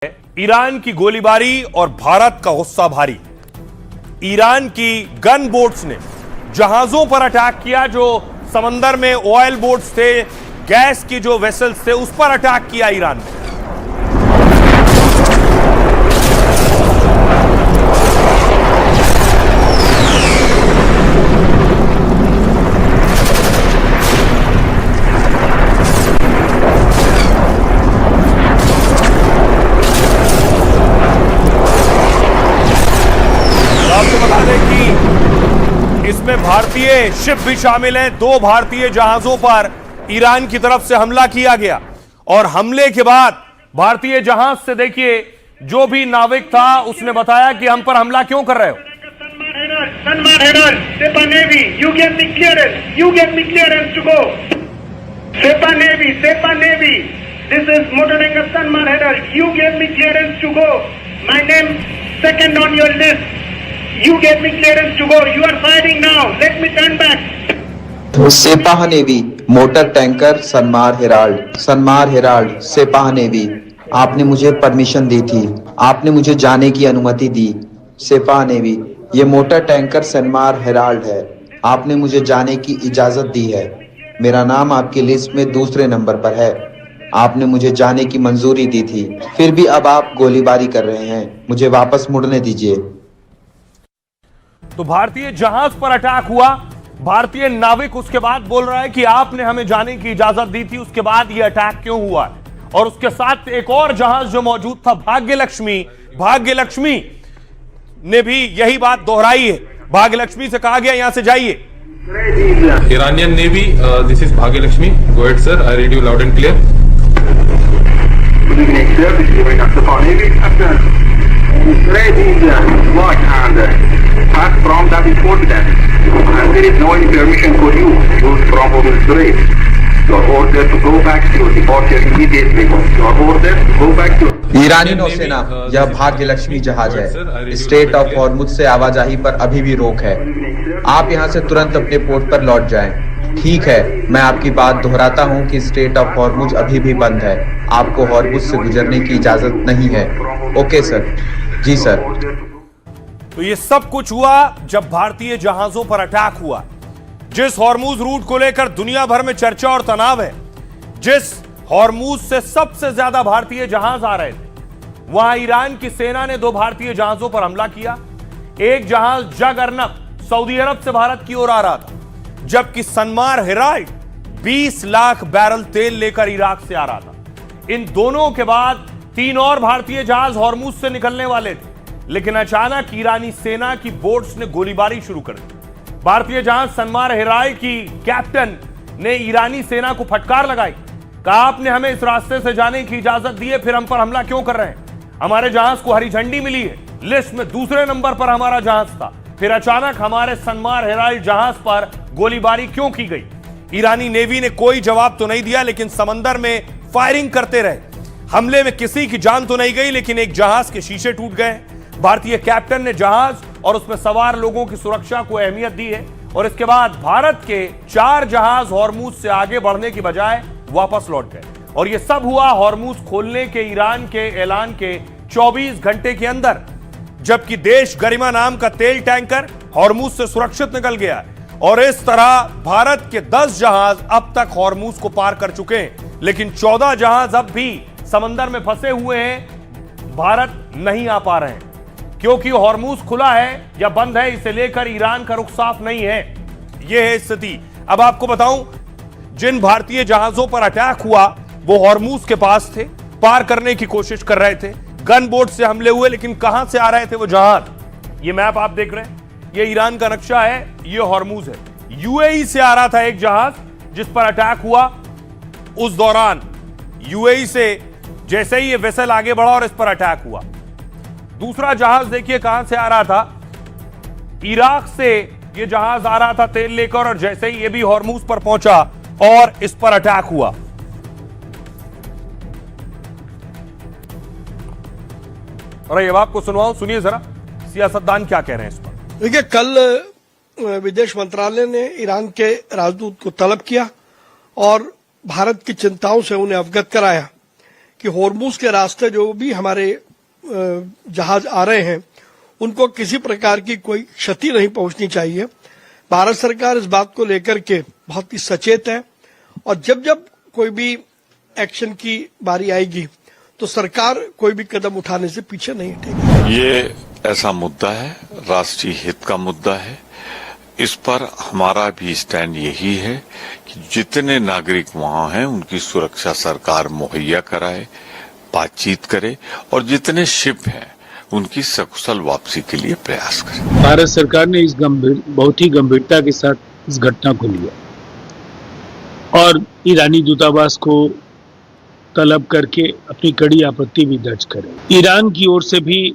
Iran की गोलीबारी और भारत का गुस्सा भारी। ईरान की गन बोट्स ने जहाजों पर अटैक किया, जो समंदर में ऑयल बोट्स थे, गैस की जो वेसल्स थे, उस पर अटैक किया ईरान ने। आपको बता दें कि इसमें भारतीय शिप भी शामिल हैं। 2 भारतीय जहाजों पर ईरान की तरफ से हमला किया गया और हमले के बाद भारतीय जहाज से देखिए, जो भी नाविक था उसने बताया कि हम पर हमला क्यों कर रहे हो। Sanmar Herald, Sepa Navy, you get me clearance to go. Sepa Navy, this is Motorenga Sanmar Herald, you get me clearance to go. My name second on your list. You get me clearance to go. You are firing now. Let me turn back. Sepah Navy, motor tanker Sanmar Herald, Sepah Navy. आपने मुझे permission दी थी, आपने मुझे जाने की अनुमति दी। सेपाह navy, ये motor tanker Sanmar Herald है, आपने मुझे जाने की इजाजत दी है। मेरा नाम आपकी लिस्ट में दूसरे नंबर पर है, आपने मुझे जाने की मंजूरी दी थी, फिर भी अब आप गोलीबारी कर रहे हैं। मुझे वापस मुड़ने दीजिए। तो भारतीय जहाज पर अटैक हुआ। भारतीय नाविक उसके बाद बोल रहा है कि आपने हमें जाने की इजाजत दी थी, उसके बाद यह अटैक क्यों हुआ। और उसके साथ एक और जहाज जो मौजूद था, भाग्यलक्ष्मी ने भी यही बात दोहराई है। भाग्यलक्ष्मी से कहा गया यहां से जाइए। Iranian Navy, this is Bhagyalakshmi. Go ahead, sir. I read you loud and clear. Good evening, sir. This is Iranian Navy. After watch and pass from that report that and there is no any permission for you to use from over the strait. You are ordered to go back to your departure immediately. You are ordered to go back to ईरानी नौसेना, यह भाग्यलक्ष्मी जहाज है। Straight of Hormuz से आवाजाही पर अभी भी रोक है। आप यहां से तुरंत अपने पोर्ट पर लौट जाएं। ठीक है, मैं आपकी बात दोहराता हूं कि स्ट्रेट ऑफ हॉर्मुज अभी भी बंद है। आपको हॉर्मुज से गुजरने की इजाजत नहीं है। Okay sir. जी सर। तो ये सब कुछ हुआ जब भारतीय जहाजों पर अटैक हुआ। जिस हॉर्मुज रूट को लेकर दुनिया भर में चर्चा और तनाव है, जिस हॉर्मुज से सबसे ज्यादा भारतीय जहाज आ रहे थे, वहां ईरान की सेना ने 2 भारतीय जहाजों पर हमला किया। एक जहाज जग अर्नब सऊदी अरब से भारत की ओर आ रहा था, जबकि सनमार हेराल्ड 20 लाख बैरल तेल लेकर इराक से आ रहा था। इन दोनों के बाद 3 और भारतीय जहाज हॉर्मुज से निकलने वाले थे, लेकिन अचानक ईरानी सेना की बोट्स ने गोलीबारी शुरू कर दी। भारतीय जहाज सनमार हेराल्ड की कैप्टन ने ईरानी सेना को फटकार लगाई, कहा आपने हमें इस रास्ते से जाने की इजाजत दी है, फिर हम पर हमला क्यों कर रहे हैं। हमारे जहाज को हरी झंडी मिली है, लिस्ट में दूसरे नंबर पर हमारा जहाज था, फिर अचानक हमारे सनमार हेराल्ड जहाज पर गोलीबारी क्यों की गई। ईरानी नेवी ने कोई जवाब तो नहीं दिया, लेकिन समंदर में फायरिंग करते रहे। हमले में किसी की जान तो नहीं गई, लेकिन एक जहाज के शीशे टूट गए। भारतीय कैप्टन ने जहाज और उसमें सवार लोगों की सुरक्षा को अहमियत दी है, और इसके बाद भारत के 4 जहाज हॉर्मुज से आगे बढ़ने की बजाय वापस लौट गए। और यह सब हुआ हॉर्मुज खोलने के ईरान के ऐलान के 24 घंटे के अंदर, जबकि देश गरिमा नाम का तेल टैंकर हॉर्मुज से सुरक्षित निकल गया है। और इस तरह भारत के 10 जहाज अब तक हॉर्मुज को पार कर चुके हैं, लेकिन 14 जहाज अब भी समंदर में फंसे हुए हैं, भारत नहीं आ पा रहे हैं, क्योंकि हॉर्मुज खुला है या बंद है, इसे लेकर ईरान का रुख साफ नहीं है। यह है स्थिति। अब आपको बताऊं, जिन भारतीय जहाजों पर अटैक हुआ वो हॉर्मुज के पास थे, पार करने की कोशिश कर रहे थे। गन बोट से हमले हुए, लेकिन कहां से आ रहे थे वो जहाज। ये मैप आप देख रहे हैं, ये ईरान का नक्शा है, ये हॉर्मुज है। यूएई से आ रहा था एक जहाज जिस पर अटैक हुआ। उस दौरान यूएई से जैसे ही ये वेसल आगे बढ़ा और इस पर अटैक हुआ। दूसरा जहाज देखिए कहां से आ रहा था, इराक से ये जहाज आ रहा था तेल लेकर, और जैसे ही ये भी हॉर्मुज पर पहुंचा और इस पर अटैक हुआ। और ये आपको सुनवाऊं, सुनिए जरा सियासतदान क्या कह रहे हैं इस पर। देखिए, कल विदेश मंत्रालय ने ईरान के राजदूत को तलब किया और भारत की चिंताओं से उन्हें अवगत कराया कि होर्मुज के रास्ते जो भी हमारे जहाज आ रहे हैं उनको किसी प्रकार की कोई क्षति नहीं पहुंचनी चाहिए। भारत सरकार इस बात को लेकर के बहुत ही सचेत है और जब जब कोई भी एक्शन की बारी आएगी तो सरकार कोई भी कदम उठाने से पीछे नहीं हटेगी। ये ऐसा मुद्दा है, राष्ट्रीय हित का मुद्दा है। इस पर हमारा भी स्टैंड यही है कि जितने नागरिक वहां हैं उनकी सुरक्षा सरकार मुहैया कराए, बातचीत करे और जितने शिप हैं उनकी सकुशल वापसी के लिए प्रयास करे। भारत सरकार ने इस बहुत ही गंभीरता के साथ इस घटना को लिया और ईरानी दूतावास को तलब करके अपनी कड़ी आपत्ति भी दर्ज करे। ईरान की ओर से भी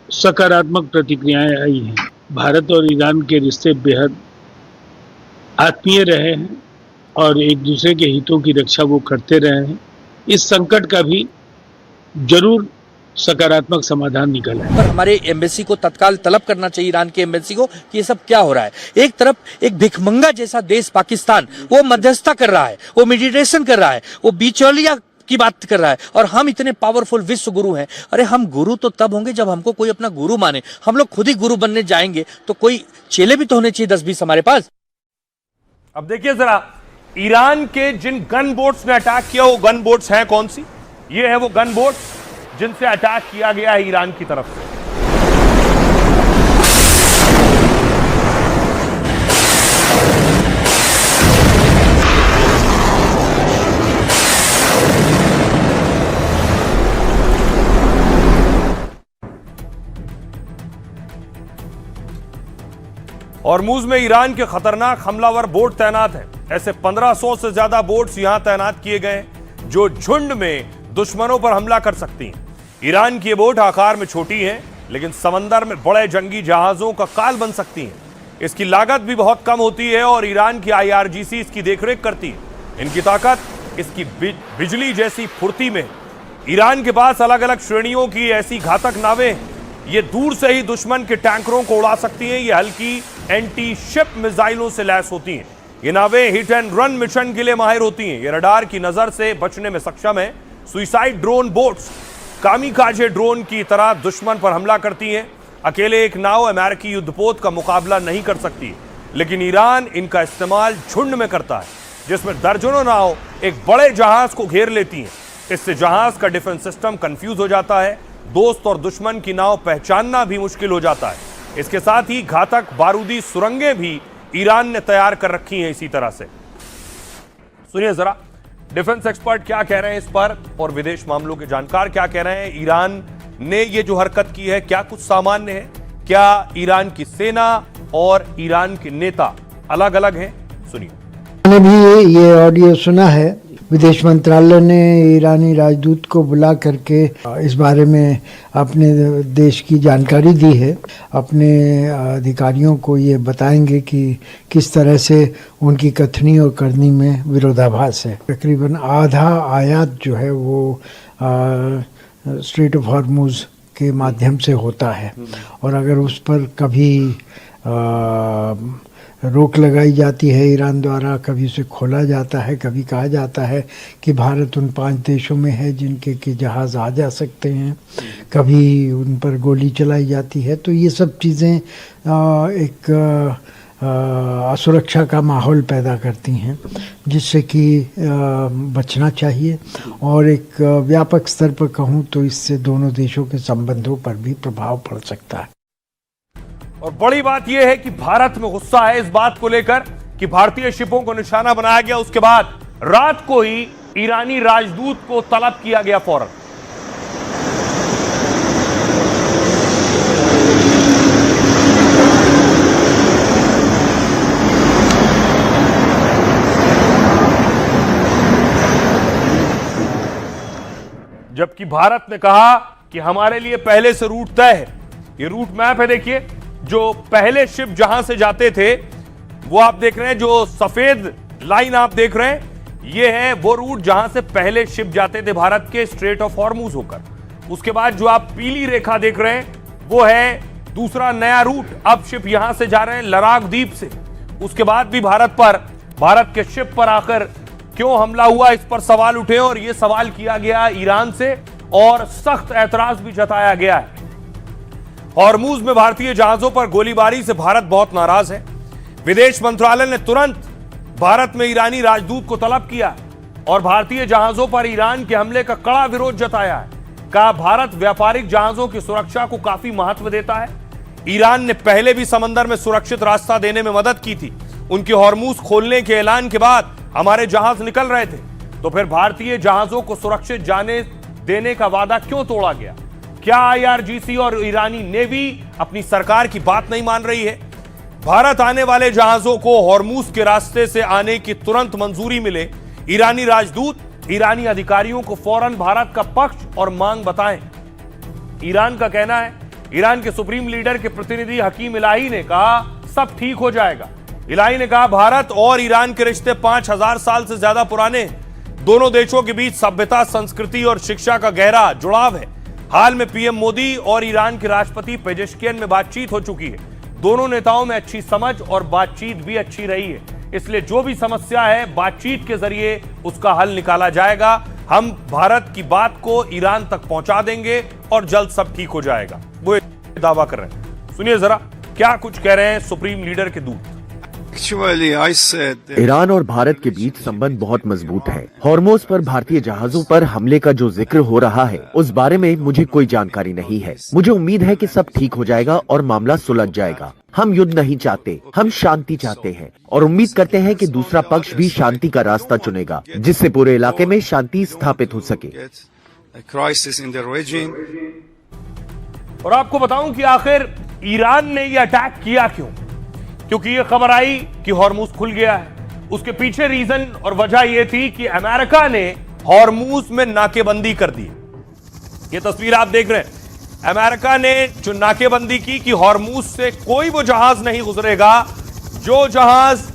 सकारात्मक प्रतिक्रियाएं आई हैं। भारत और ईरान के रिश्ते बेहद आत्मीय रहे हैं और एक दूसरे के हितों की रक्षा वो करते रहे हैं। इस संकट का भी जरूर सकारात्मक समाधान निकला है। पर हमारे एम्बेसी को तत्काल तलब करना चाहिए ईरान के एम्बेसी को कि ये सब क्या हो रहा है। एक तरफ एक भिखमंगा जैसा देश पाकिस्तान वो मध्यस्थता कर रहा है, वो मेडिटेशन कर रहा है, वो बिचौलिया की बात कर रहा है और हम इतने पावरफुल विश्व गुरु हैं। अरे हम गुरु तो तब होंगे जब हमको कोई अपना गुरु माने। हम लोग खुद ही गुरु बनने जाएंगे तो कोई चेले भी तो होने चाहिए 10-20 हमारे पास। अब देखिए जरा, ईरान के जिन गन बोट्स ने अटैक किया वो गन बोट्स हैं कौन सी? ये है वो गन बोट्स जिनसे अटैक किया गया है ईरान की तरफ से। हॉर्मुज में ईरान के खतरनाक हमलावर बोट तैनात हैं। ऐसे 1500 से ज्यादा बोट्स यहां तैनात किए गए हैं जो झुंड में दुश्मनों पर हमला कर सकती हैं। ईरान की ये बोट आकार में छोटी हैं लेकिन समंदर में बड़े जंगी जहाजों का काल बन सकती हैं। इसकी लागत भी बहुत कम होती है और ईरान की IRGC इसकी देखरेख करती है। इनकी ताकत इसकी बिजली जैसी फुर्ती में। ईरान के पास अलग अलग श्रेणियों की ऐसी घातक नावें हैं। ये दूर से ही दुश्मन के टैंकरों को उड़ा सकती हैं। ये हल्की एंटी शिप मिसाइलों से लैस होती हैं। ये नावें हिट एंड रन मिशन के लिए माहिर होती हैं। ये रडार की नजर से बचने में सक्षम है। Suicide drone boats kamikaze drone की तरह दुश्मन पर हमला करती हैं। अकेले एक नाव अमेरिकी युद्धपोत का मुकाबला नहीं कर सकती, लेकिन ईरान इनका इस्तेमाल झुंड में करता है जिसमें दर्जनों नाव एक बड़े जहाज को घेर लेती हैं। इससे जहाज का डिफेंस सिस्टम कंफ्यूज हो जाता है। दोस्त और दुश्मन की नाव पहचानना भी मुश्किल हो जाता है। इसके साथ ही घातक बारूदी सुरंगें भी ईरान ने तैयार कर रखी हैं इसी तरह से। सुनिए जरा डिफेंस एक्सपर्ट क्या कह रहे हैं इस पर और विदेश मामलों के जानकार क्या कह रहे हैं। ईरान ने ये जो हरकत की है क्या कुछ सामान्य है? क्या ईरान की सेना और ईरान के नेता अलग अलग हैं? सुनिए। मैंने भी ये ऑडियो सुना है। विदेश मंत्रालय ने ईरानी राजदूत को बुला करके इस बारे में अपने देश की जानकारी दी है। अपने अधिकारियों को ये बताएंगे कि किस तरह से उनकी कथनी और करनी में विरोधाभास है। तकरीबन आधा आयात जो है वो स्ट्रेट ऑफ हॉर्मुज के माध्यम से होता है और अगर उस पर कभी रोक लगाई जाती है ईरान द्वारा, कभी उसे खोला जाता है, कभी कहा जाता है कि भारत उन 5 देशों में है जिनके कि जहाज आ जा सकते हैं, कभी उन पर गोली चलाई जाती है, तो ये सब चीज़ें एक असुरक्षा का माहौल पैदा करती हैं जिससे कि बचना चाहिए। और एक व्यापक स्तर पर कहूँ तो इससे दोनों देशों के संबंधों पर भी प्रभाव पड़ सकता है। और बड़ी बात यह है कि भारत में गुस्सा है इस बात को लेकर कि भारतीय शिपों को निशाना बनाया गया। उसके बाद रात को ही ईरानी राजदूत को तलब किया गया फौरन। जबकि भारत ने कहा कि हमारे लिए पहले से रूट तय है। ये रूट मैप है, देखिए, जो पहले शिप जहां से जाते थे वो आप देख रहे हैं, जो सफेद लाइन आप देख रहे हैं, ये है वो रूट जहां से पहले शिप जाते थे भारत के स्ट्रेट ऑफ हॉर्मुज होकर। उसके बाद जो आप पीली रेखा देख रहे हैं वो है दूसरा नया रूट। अब शिप यहां से जा रहे हैं लराग द्वीप से। उसके बाद भी भारत के शिप पर आकर क्यों हमला हुआ, इस पर सवाल उठे और यह सवाल किया गया ईरान से और सख्त ऐतराज भी जताया गया है। हॉर्मूज में भारतीय जहाजों पर गोलीबारी से भारत बहुत नाराज है। विदेश मंत्रालय ने तुरंत भारत में ईरानी राजदूत को तलब किया और भारतीय जहाजों पर ईरान के हमले का कड़ा विरोध जताया है। कहा भारत व्यापारिक जहाजों की सुरक्षा को काफी महत्व देता है। ईरान ने पहले भी समंदर में सुरक्षित रास्ता देने में मदद की थी। उनके हॉर्मूज खोलने के ऐलान के बाद हमारे जहाज निकल रहे थे, तो फिर भारतीय जहाजों को सुरक्षित जाने देने का वादा क्यों तोड़ा गया? क्या IRGC और ईरानी नेवी अपनी सरकार की बात नहीं मान रही है? भारत आने वाले जहाजों को हॉर्मूज के रास्ते से आने की तुरंत मंजूरी मिले। ईरानी राजदूत ईरानी अधिकारियों को फौरन भारत का पक्ष और मांग बताएं। ईरान का कहना है, ईरान के सुप्रीम लीडर के प्रतिनिधि हकीम इलाही ने कहा सब ठीक हो जाएगा। इलाही ने कहा भारत और ईरान के रिश्ते 5000 साल से ज्यादा पुराने हैं। दोनों देशों के बीच सभ्यता, संस्कृति और शिक्षा का गहरा जुड़ाव है। हाल में पीएम मोदी और ईरान के राष्ट्रपति पेजेश्कियन में बातचीत हो चुकी है। दोनों नेताओं में अच्छी समझ और बातचीत भी अच्छी रही है, इसलिए जो भी समस्या है बातचीत के जरिए उसका हल निकाला जाएगा। हम भारत की बात को ईरान तक पहुंचा देंगे और जल्द सब ठीक हो जाएगा, वो दावा कर रहे हैं। सुनिए जरा क्या कुछ कह रहे हैं सुप्रीम लीडर के दूत। ईरान और भारत के बीच संबंध बहुत मजबूत है। हॉर्मोज पर भारतीय जहाजों पर हमले का जो जिक्र हो रहा है उस बारे में मुझे कोई जानकारी नहीं है। मुझे उम्मीद है कि सब ठीक हो जाएगा और मामला सुलझ जाएगा। हम युद्ध नहीं चाहते, हम शांति चाहते हैं और उम्मीद करते हैं कि दूसरा पक्ष भी शांति का रास्ता चुनेगा, जिससे पूरे इलाके में शांति स्थापित हो सके। और आपको बताऊं कि आखिर ईरान ने यह अटैक किया क्यों? क्योंकि यह खबर आई कि हॉर्मूज खुल गया है। उसके पीछे रीजन और वजह यह थी कि अमेरिका ने हॉर्मूज में नाकेबंदी कर दी। यह तस्वीर आप देख रहे हैं, अमेरिका ने जो नाकेबंदी की कि हॉर्मूज से कोई वो जहाज नहीं गुजरेगा जो जहाज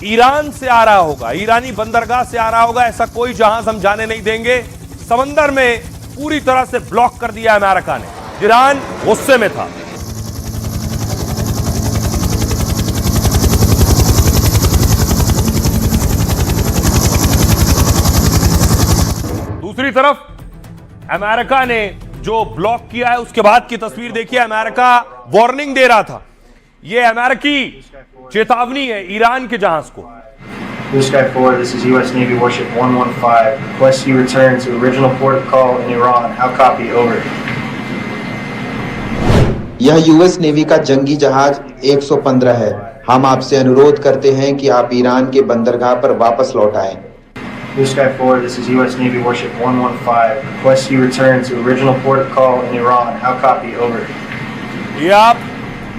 ईरान से आ रहा होगा, ईरानी बंदरगाह से आ रहा होगा, ऐसा कोई जहाज हम जाने नहीं देंगे। समंदर में पूरी तरह से ब्लॉक कर दिया अमेरिका ने। ईरान गुस्से में था। दूसरी तरफ अमेरिका ने जो ब्लॉक किया है उसके बाद की तस्वीर देखिए। अमेरिका वार्निंग दे रहा था, यह अमेरिकी चेतावनी है ईरान के जहाज को। Blue Sky 4, this is U.S. Navy warship 115. Request you return to original port of call in Iran. How copy? Over. यह यूएस नेवी का जंगी जहाज 115 है। हम आपसे अनुरोध करते हैं कि आप ईरान के बंदरगाह पर वापस लौट आएं। Blue Sky 4, this is U.S. Navy warship 115. Request you return to original port of call in Iran. How copy? Over. ये आप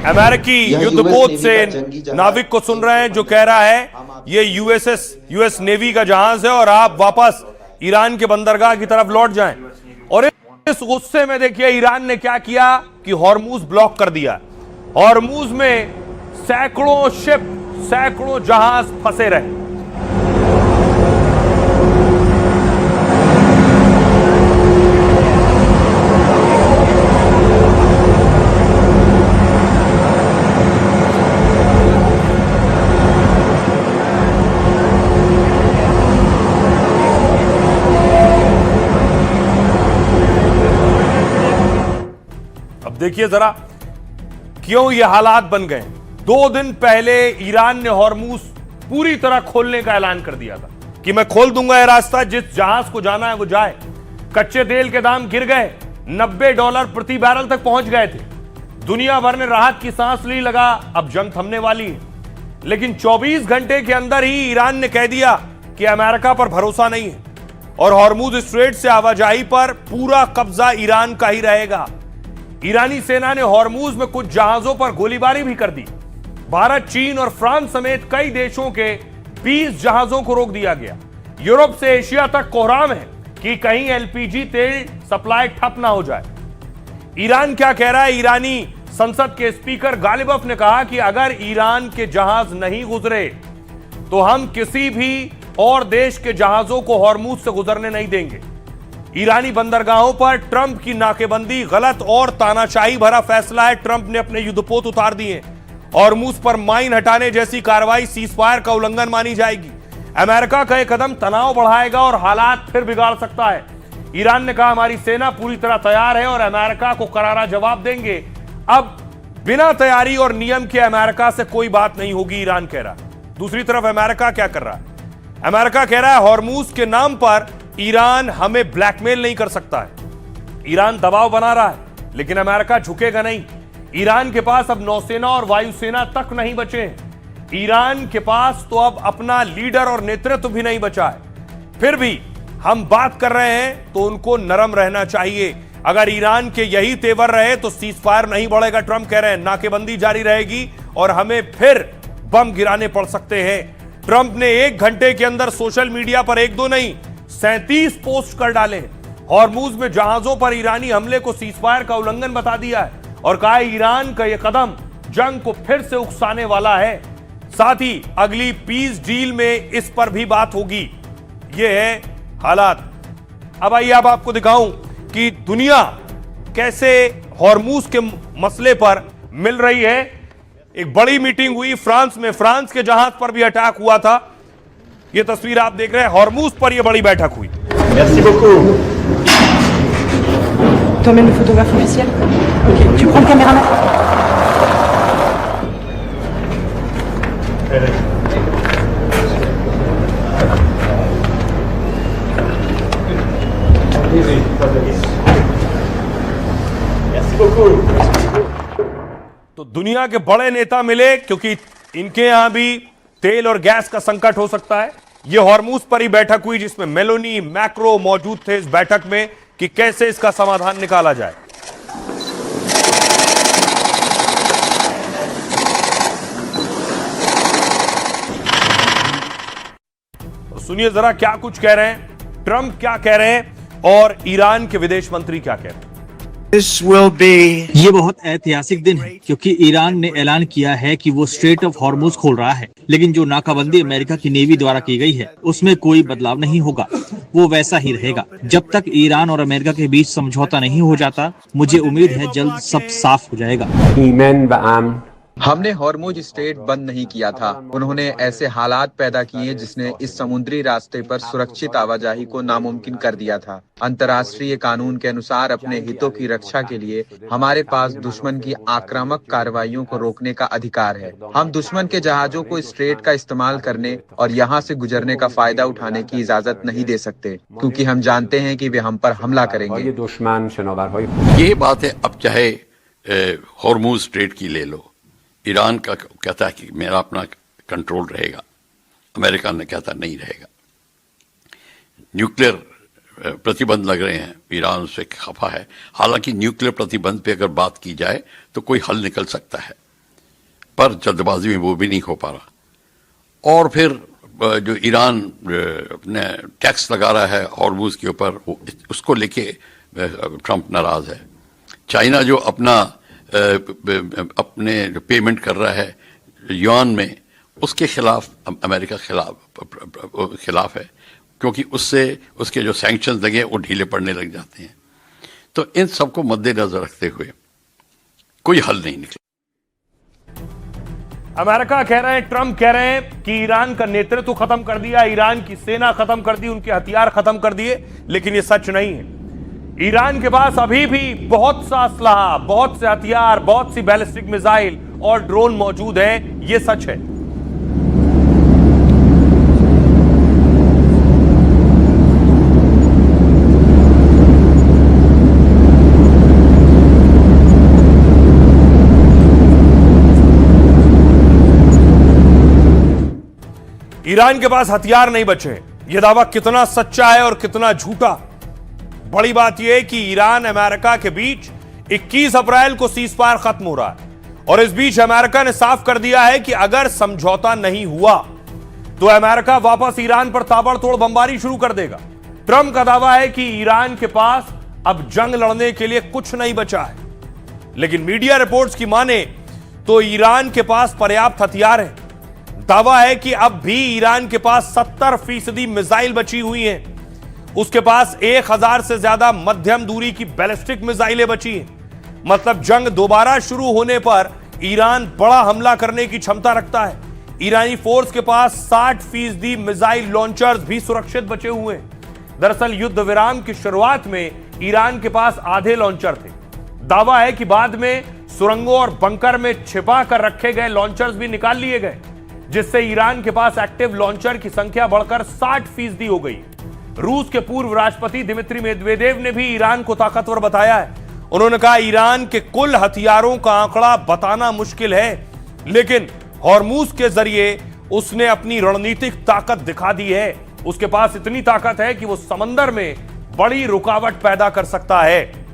अमेरिकी युद्धपोत से नाविक को सुन रहे हैं जो कह रहा है ये यूएस नेवी का जहाज है और आप वापस ईरान के बंदरगाह की तरफ लौट जाएं। और इस गुस्से में देखिए ईरान ने क्या किया कि हॉर्मूज ब्लॉक कर दिया। हॉर्मूज में सैकड़ों शिप, सैकड़ों जहाज फंसे रहे। देखिए जरा क्यों ये हालात बन गए। 2 दिन पहले ईरान ने हॉर्मूज पूरी तरह खोलने का ऐलान कर दिया था कि मैं खोल दूंगा यह रास्ता, जिस जहाज को जाना है वो जाए। कच्चे तेल के दाम गिर गए, $90 प्रति बैरल तक पहुंच गए थे। दुनिया भर ने राहत की सांस ली, लगा अब जंग थमने वाली है। लेकिन 24 घंटे के अंदर ही ईरान ने कह दिया कि अमेरिका पर भरोसा नहीं है और हॉर्मूज स्ट्रेट से आवाजाही पर पूरा कब्जा ईरान का ही रहेगा। ईरानी सेना ने हॉर्मूज में कुछ जहाजों पर गोलीबारी भी कर दी। भारत, चीन और फ्रांस समेत कई देशों के 20 जहाजों को रोक दिया गया। यूरोप से एशिया तक कोहराम है कि कहीं एलपीजी तेल सप्लाई ठप ना हो जाए। ईरान क्या कह रहा है? ईरानी संसद के स्पीकर गालिबफ ने कहा कि अगर ईरान के जहाज नहीं गुजरे तो हम किसी भी और देश के जहाजों को हॉर्मूज से गुजरने नहीं देंगे। ईरानी बंदरगाहों पर ट्रंप की नाकेबंदी गलत और तानाशाही भरा फैसला है। ट्रंप ने अपने युद्धपोत उतार दिए। हॉर्मूज पर माइन हटाने जैसी कार्रवाई सीजफायर का उल्लंघन मानी जाएगी। अमेरिका का यह कदम तनाव बढ़ाएगा और हालात फिर बिगाड़ सकता है। ईरान ने कहा हमारी सेना पूरी तरह तैयार है और अमेरिका को करारा जवाब देंगे। अब बिना तैयारी और नियम के अमेरिका से कोई बात नहीं होगी, ईरान कह रहा है। दूसरी तरफ अमेरिका क्या कर रहा है? अमेरिका कह रहा है हॉर्मूज के नाम पर ईरान हमें ब्लैकमेल नहीं कर सकता है। ईरान दबाव बना रहा है, लेकिन अमेरिका झुकेगा नहीं। ईरान के पास अब नौसेना और वायुसेना तक नहीं बचे हैं। ईरान के पास तो अब अपना लीडर और नेतृत्व भी नहीं बचा है। फिर भी हम बात कर रहे हैं तो उनको नरम रहना चाहिए। अगर ईरान के यही तेवर रहे तो सीज फायर नहीं बढ़ेगा, ट्रंप कह रहे हैं। नाकेबंदी जारी रहेगी और हमें फिर बम गिराने पड़ सकते हैं। ट्रंप ने 1 घंटे के अंदर सोशल मीडिया पर 1-2 नहीं 37 पोस्ट कर डाले हैं। हॉर्मूज में जहाजों पर ईरानी हमले को सीज फायर का उल्लंघन बता दिया है और कहा ईरान का यह कदम जंग को फिर से उकसाने वाला है। साथ ही अगली पीस डील में इस पर भी बात होगी। यह है हालात। अब आइए अब आपको दिखाऊं कि दुनिया कैसे हॉर्मूज के मसले पर मिल रही है। एक बड़ी मीटिंग हुई फ्रांस में, फ्रांस के जहाज पर भी अटैक हुआ था। यह तस्वीर आप देख रहे हैं, हॉर्मूज पर यह बड़ी बैठक हुई। Merci beaucoup. T'emmènes le photographe officiel? Ok. Tu prends le caméraman? Merci beaucoup. तो दुनिया के बड़े नेता मिले क्योंकि इनके यहां भी तेल और गैस का संकट हो सकता है। यह हॉर्मूज पर ही बैठक हुई जिसमें मेलोनी मैक्रो मौजूद थे इस बैठक में कि कैसे इसका समाधान निकाला जाए। तो सुनिए जरा क्या कुछ कह रहे हैं, ट्रंप क्या कह रहे हैं और ईरान के विदेश मंत्री क्या कह रहे हैं। ये बहुत ऐतिहासिक दिन है क्योंकि ईरान ने ऐलान किया है कि वो स्ट्रेट ऑफ हॉर्मूज खोल रहा है, लेकिन जो नाकाबंदी अमेरिका की नेवी द्वारा की गई है उसमें कोई बदलाव नहीं होगा, वो वैसा ही रहेगा जब तक ईरान और अमेरिका के बीच समझौता नहीं हो जाता। मुझे उम्मीद है जल्द सब साफ हो जाएगा। हमने हॉर्मुज स्ट्रेट बंद नहीं किया था। उन्होंने ऐसे हालात पैदा किए जिसने इस समुद्री रास्ते पर सुरक्षित आवाजाही को नामुमकिन कर दिया था। अंतर्राष्ट्रीय कानून के अनुसार अपने हितों की रक्षा के लिए हमारे पास दुश्मन की आक्रामक कार्रवाइयों को रोकने का अधिकार है। हम दुश्मन के जहाजों को स्ट्रेट का इस्तेमाल करने और यहाँ से गुजरने का फायदा उठाने की इजाजत नहीं दे सकते, क्योंकि हम जानते हैं कि वे हम पर हमला करेंगे। ये बात है, अब चाहे हॉर्मूज स्ट्रेट की ले लो, ईरान का कहता है कि मेरा अपना कंट्रोल रहेगा, अमेरिका ने कहता नहीं रहेगा। न्यूक्लियर प्रतिबंध लग रहे हैं, ईरान उससे खफा है। हालांकि न्यूक्लियर प्रतिबंध पे अगर बात की जाए तो कोई हल निकल सकता है, पर जल्दबाजी में वो भी नहीं हो पा रहा। और फिर जो ईरान अपने टैक्स लगा रहा है हॉर्मूज के ऊपर, उसको लेके ट्रंप नाराज है। चाइना जो अपने जो पेमेंट कर रहा है युआन में, उसके खिलाफ अमेरिका खिलाफ है, क्योंकि उससे उसके जो सैंक्शंस लगे वो ढीले पड़ने लग जाते हैं। तो इन सबको मद्देनजर रखते हुए कोई हल नहीं निकला। अमेरिका कह रहे हैं, ट्रंप कह रहे हैं कि ईरान का नेतृत्व खत्म कर दिया, ईरान की सेना खत्म कर दी, उनके हथियार खत्म कर दिए, लेकिन यह सच नहीं है। ईरान के पास अभी भी बहुत सा असलहा, बहुत से हथियार, बहुत सी बैलिस्टिक मिसाइल और ड्रोन मौजूद है, यह सच है। ईरान के पास हथियार नहीं बचे हैं। यह दावा कितना सच्चा है और कितना झूठा, बड़ी बात यह है कि ईरान अमेरिका के बीच 21 अप्रैल को सीजफायर खत्म हो रहा है और इस बीच अमेरिका ने साफ कर दिया है कि अगर समझौता नहीं हुआ तो अमेरिका वापस ईरान पर ताबड़तोड़ बमबारी शुरू कर देगा। ट्रंप का दावा है कि ईरान के पास अब जंग लड़ने के लिए कुछ नहीं बचा है, लेकिन मीडिया रिपोर्ट्स की माने तो ईरान के पास पर्याप्त हथियार है। दावा है कि अब भी ईरान के पास 70% मिसाइल बची हुई हैं। उसके पास 1000 से ज्यादा मध्यम दूरी की बैलिस्टिक मिसाइलें बची हैं। मतलब जंग दोबारा शुरू होने पर ईरान बड़ा हमला करने की क्षमता रखता है। ईरानी फोर्स के पास 60% मिसाइल लॉन्चर्स भी सुरक्षित बचे हुए हैं। दरअसल युद्ध विराम की शुरुआत में ईरान के पास आधे लॉन्चर थे। दावा है कि बाद में सुरंगों और बंकर में छिपा कर रखे गए लॉन्चर्स भी निकाल लिए गए, जिससे ईरान के पास एक्टिव लॉन्चर की संख्या बढ़कर 60% हो गई। रूस के पूर्व राष्ट्रपति दिमित्री मेदवेदेव ने भी ईरान को ताकतवर बताया है। उन्होंने कहा ईरान के कुल हथियारों का आंकड़ा बताना मुश्किल है, लेकिन हॉर्मूज के जरिए उसने अपनी रणनीतिक ताकत दिखा दी है। उसके पास इतनी ताकत है कि वो समंदर में बड़ी रुकावट पैदा कर सकता है।